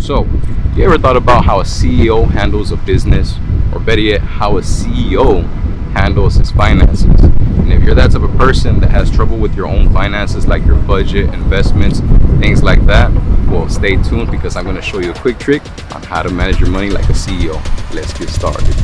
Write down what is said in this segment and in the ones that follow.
So, you ever thought about how a CEO handles a business, or better yet, how a CEO handles his finances? And if you're that type of person that has trouble with your own finances, like your budget, investments, things like that, well, stay tuned because I'm going to show you a quick trick on how to manage your money like a CEO. Let's get started.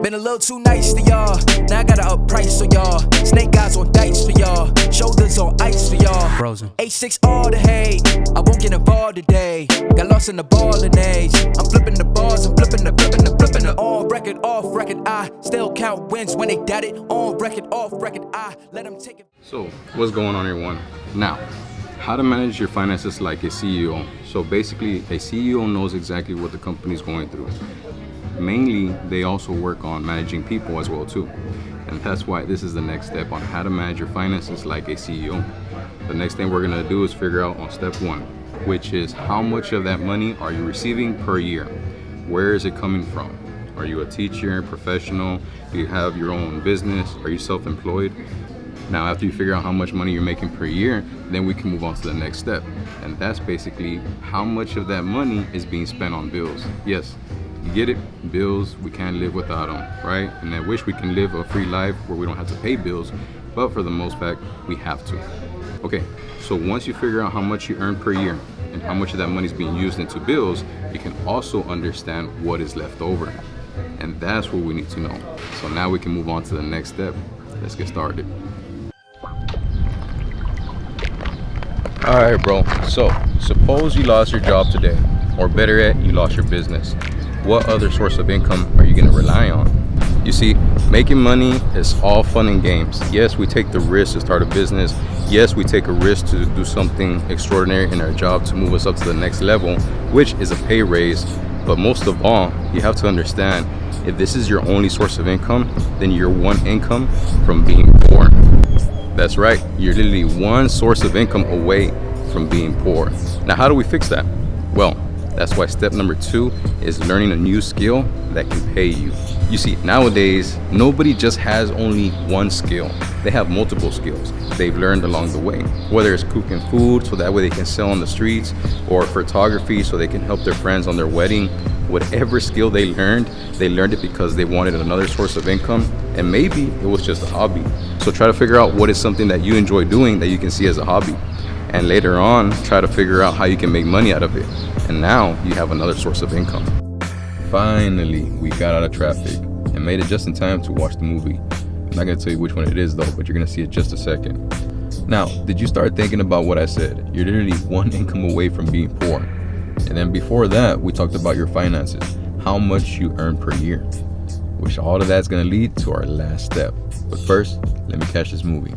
Been a little too nice to y'all. Now I gotta up price for y'all. Snake eyes on dice for y'all. Shoulders on ice for y'all. Frozen. A6 all the hate. I won't get involved today. Got lost in the ball and age. I'm flipping the bars. I'm flipping the. On record, off record. I still count wins when they doubt it. On record, off record. I let them take it. So, what's going on, everyone? Now, how to manage your finances like a CEO. So basically, a CEO knows exactly what the company's going through. Mainly, they also work on managing people as well too. And that's why this is the next step on how to manage your finances like a CEO. The next thing we're gonna do is figure out on step one, which is how much of that money are you receiving per year? Where is it coming from? Are you a teacher, professional? Do you have your own business? Are you self-employed? Now, after you figure out how much money you're making per year, then we can move on to the next step. And that's basically how much of that money is being spent on bills. Yes, you get it? Bills, we can't live without them, right? And I wish we can live a free life where we don't have to pay bills, but for the most part, we have to. Okay, so once you figure out how much you earn per year and how much of that money is being used into bills, you can also understand what is left over. And that's what we need to know. So now we can move on to the next step. Let's get started. All right, bro. So suppose you lost your job today, or better yet, you lost your business. What other source of income are you going to rely on? You see, making money is all fun and games. Yes, we take the risk to start a business. Yes, we take a risk to do something extraordinary in our job to move us up to the next level, which is a pay raise. But most of all, you have to understand, if this is your only source of income, then you're one income from being poor. That's right, you're literally one source of income away from being poor. Now, how do we fix that? Well, that's why step number 2 is learning a new skill that can pay you. You see, nowadays, nobody just has only one skill. They have multiple skills they've learned along the way. Whether it's cooking food so that way they can sell on the streets, or photography so they can help their friends on their wedding. Whatever skill they learned it because they wanted another source of income, and maybe it was just a hobby. So try to figure out what is something that you enjoy doing that you can see as a hobby. And later on, try to figure out how you can make money out of it. And now you have another source of income. Finally, we got out of traffic and made it just in time to watch the movie. I'm not gonna tell you which one it is though, but you're gonna see it just a second. Now, did you start thinking about what I said? You're literally one income away from being poor. And then before that, we talked about your finances, how much you earn per year, which all of that's gonna lead to our last step. But first, let me catch this movie.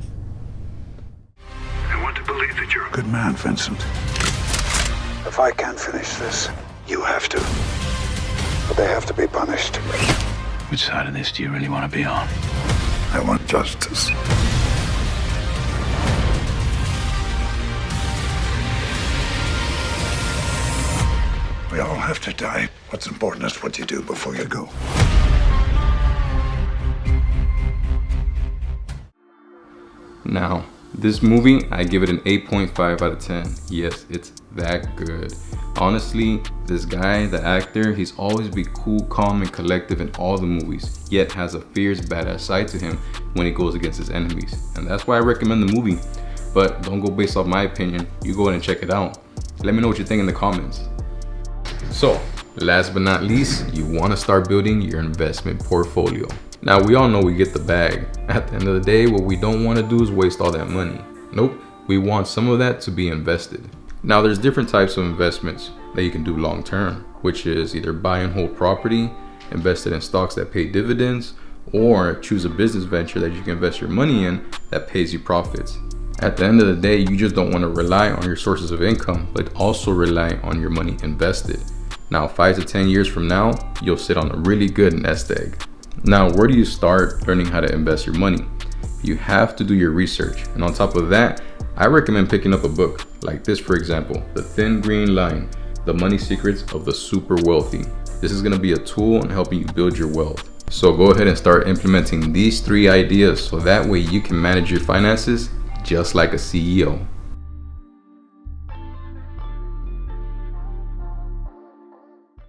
Believe that you're a good man, Vincent. If I can't finish this, you have to. But they have to be punished. Which side of this do you really want to be on? I want justice. We all have to die. What's important is what you do before you go. Now, this movie, I give it an 8.5 out of 10. Yes, it's that good. Honestly, this guy, the actor, he's always be cool, calm, and collective in all the movies, yet has a fierce, badass side to him when he goes against his enemies. And that's why I recommend the movie. But don't go based off my opinion. You go ahead and check it out. Let me know what you think in the comments. So, last but not least, you want to start building your investment portfolio. Now, we all know we get the bag. At the end of the day, what we don't want to do is waste all that money. Nope, we want some of that to be invested. Now, there's different types of investments that you can do long term, which is either buy and hold property, invested in stocks that pay dividends, or choose a business venture that you can invest your money in that pays you profits. At the end of the day, you just don't want to rely on your sources of income, but also rely on your money invested. Now, 5 to 10 years from now, you'll sit on a really good nest egg. Now, where do you start learning how to invest your money? You have to do your research. And on top of that, I recommend picking up a book like this, for example, The Thin Green Line, The Money Secrets of the Super Wealthy. This is gonna be a tool in helping you build your wealth. So go ahead and start implementing these 3 ideas so that way you can manage your finances just like a CEO.